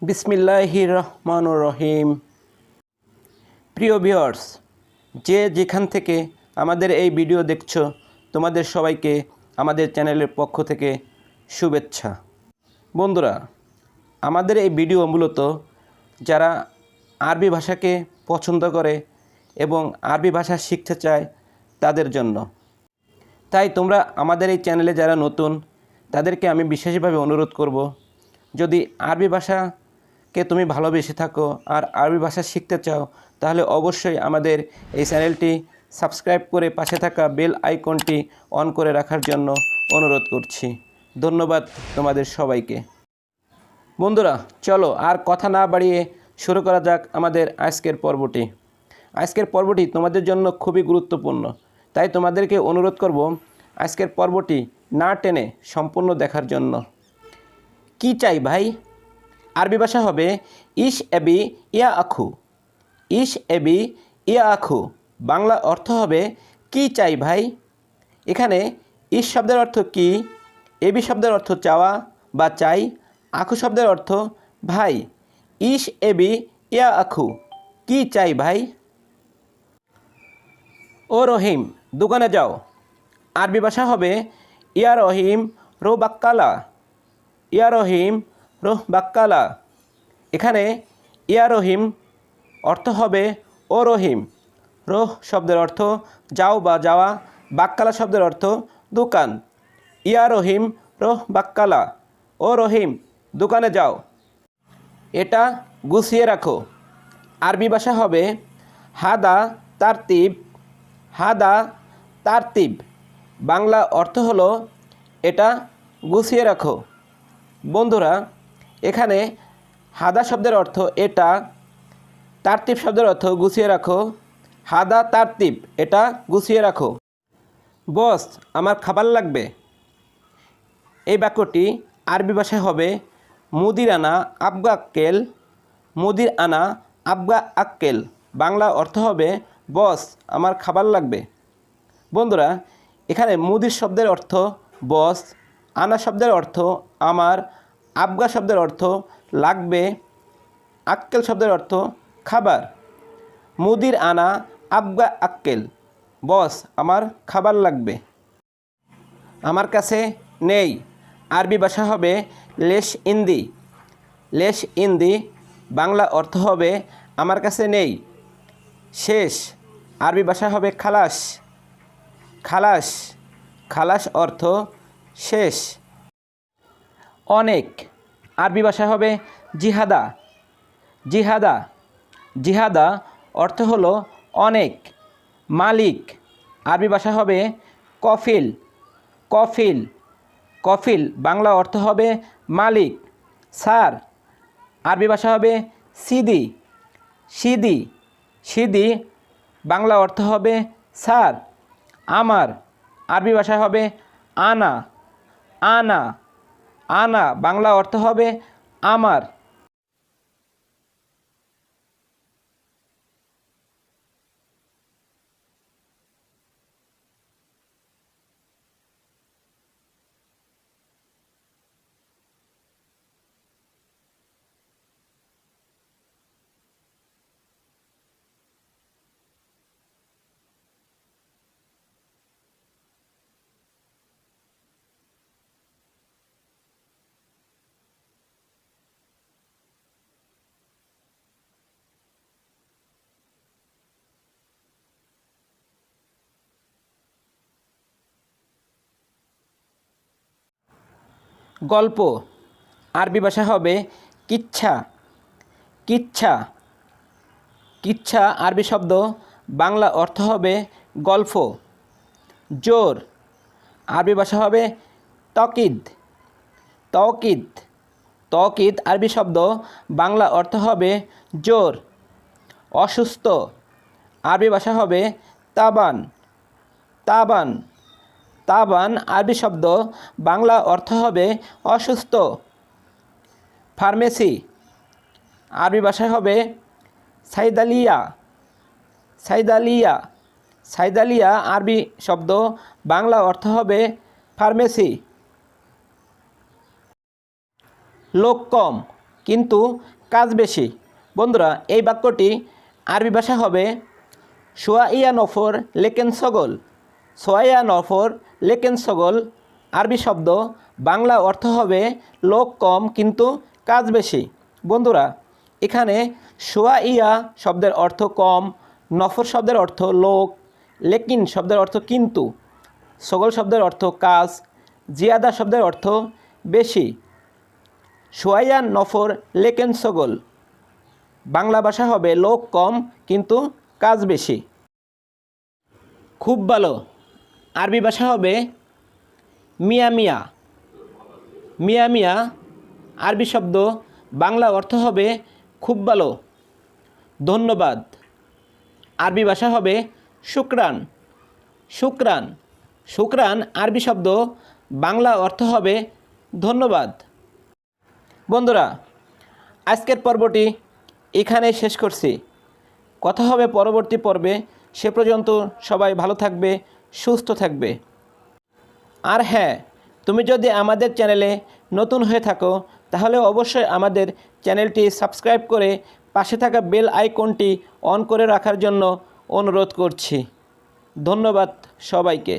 বিসমিল্লাহির রহমানির রহিম। প্রিয় ভিউয়ার্স, যে যেখান থেকে আমাদের এই ভিডিও দেখছো, তোমাদের সবাইকে আমাদের চ্যানেলের পক্ষ থেকে শুভেচ্ছা। বন্ধুরা, আমাদের এই ভিডিও মূলত যারা আরবি ভাষাকে পছন্দ করে এবং আরবি ভাষা শিখতে চায় তাদের জন্য। তাই তোমরা আমাদের এই চ্যানেলে যারা নতুন, তাদেরকে আমি বিশেষভাবে অনুরোধ করব, যদি আরবি ভাষাকে তুমি ভালোবেসে থাকো আর আরবি ভাষা শিখতে চাও, তাহলে অবশ্যই আমাদের এই চ্যানেলটি সাবস্ক্রাইব করে পাশে থাকা বেল আইকনটি অন করে রাখার জন্য অনুরোধ করছি। ধন্যবাদ তোমাদের সবাইকে। বন্ধুরা, চলো আর কথা না বাড়িয়ে শুরু করা যাক আমাদের আজকের পর্বটি। আজকের পর্বটি তোমাদের জন্য খুবই গুরুত্বপূর্ণ, তাই তোমাদেরকে অনুরোধ করব আজকের পর্বটি না টেনে সম্পূর্ণ দেখার জন্য। কি চাই ভাই? আরবি ভাষা হবে ইশ এবি ইয়া আখু। ইশ এবি ইয়া আখু। বাংলা অর্থ হবে কি চাই ভাই। এখানে ইশ শব্দের অর্থ কি, এবি শব্দের অর্থ চাওয়া বা চাই, আখু শব্দের অর্থ ভাই। ইশ এবি ইয়া আখু, কি চাই ভাই। ও রহিম, দোকানে যাও। আরবি ভাষা হবে ইয়া রহিম রো বাক্কালা। ইয়া রহিম রোহ বাক্কালা। এখানে ইয়া রহিম অর্থ হবে ও রহিম। রোহ শব্দের অর্থ যাও বা যাওয়া, বাক্কালা শব্দের অর্থ দোকান। ইয়া রহিম রোহ বাক্কালা। ও রহিম, দোকানে যাও। এটা গুছিয়ে রাখো। আরবি ভাষা হবে হাদা তারতিব। হাদা তারতিব। বাংলা অর্থ হলো এটা গুছিয়ে রাখো। বন্ধুরা, এখানে হাদা শব্দের অর্থ এটা, তারতিব শব্দের অর্থ গুছিয়ে রাখো। হাদা তারতিব, এটা গুছিয়ে রাখো। বস, আমার খাবার লাগবে। এই বাক্যটি আরবি ভাষায় হবে মুদির আনা আবগা আক্কেল। মুদির আনা আবগা আক্কেল। বাংলা অর্থ হবে বস, আমার খাবার লাগবে। বন্ধুরা, এখানে মুদির শব্দের অর্থ বস, আনা শব্দের অর্থ আমার, আবগা শব্দের অর্থ লাগবে, আক্কেল শব্দের অর্থ খাবার। মুদির আনা আবগা আক্কেল, বস, আমার খাবার লাগবে। আমার কাছে নেই। আরবি ভাষা হবে লেশ ইন্দি। লেশ ইন্দি। বাংলা অর্থ হবে আমার কাছে নেই। শেষ। আরবি ভাষা হবে খালাস। খালাস। খালাস অর্থ শেষ। অনেক। আরবি ভাষা হবে জিহাদা। জিহাদা। জিহাদা অর্থ হলো অনেক। মালিক। আরবি ভাষা হবে কফিল। কফিল। কফিল। বাংলা অর্থ হবে মালিক। স্যার। আরবি ভাষা হবে সিদি। সিদি। সিদি। বাংলা অর্থ হবে স্যার। আমার। আরবি ভাষা হবে আনা। আনা। আনা। বাংলা অর্থ হবে আমার। গল্প। আরবি ভাষা হবে কিচ্ছা। কিচ্ছা। কিচ্ছা আরবি শব্দ, বাংলা অর্থ হবে গল্প। জোর। আরবি ভাষা হবে তকিদ। তকিদ। তকিদ আরবি শব্দ, বাংলা অর্থ হবে জোর। অসুস্থ। আরবি ভাষা হবে তাবান। তাবান। তাবান আরবি শব্দ, বাংলা অর্থ হবে অসুস্থ। ফার্মেসি। আরবি ভাষায় হবে সাইদালিয়া। সাইদালিয়া। সাইদালিয়া আরবি শব্দ, বাংলা অর্থ হবে ফার্মেসি। লোক কম। কিন্তু কাজ বেশি। বন্ধুরা, এই বাক্যটি আরবি ভাষা হবে সোয়াইয়া নফর লেকেন সগল। সোয়াইয়া নফর লেকেন সগল আরবি শব্দ, বাংলা অর্থ হবে লোক কম কিন্তু কাজ বেশি। বন্ধুরা, এখানে সোয়াইয়া শব্দের অর্থ কম, নফর শব্দের অর্থ লোক, লেকিন শব্দের অর্থ কিন্তু, সগল শব্দের অর্থ কাজ, জিয়াদা শব্দের অর্থ বেশি। সোয়াইয়া নফর লেকেন সগল বাংলা ভাষা হবে লোক কম কিন্তু কাজ বেশি। খুব ভালো আরবি ভাষা হবে মিয়া মিয়া। মিয়া মিয়া আরবি শব্দ, বাংলা অর্থ হবে খুব ভালো, ধন্যবাদ। আরবি ভাষা হবে শুকরান। শুকরান শুকরান আরবি শব্দ, বাংলা অর্থ হবে ধন্যবাদ। বন্ধুরা, আজকের পর্বটি এখানে শেষ করছি। কথা হবে পরবর্তী পর্বে। সে পর্যন্ত সবাই ভালো থাকবে, সুস্থ থাকবে। আর হ্যাঁ, তুমি যদি আমাদের চ্যানেলে নতুন হয়ে থাকো তাহলে অবশ্যই আমাদের চ্যানেলটি সাবস্ক্রাইব করে পাশে থাকা বেল আইকনটি অন করে রাখার জন্য অনুরোধ করছি। ধন্যবাদ সবাইকে।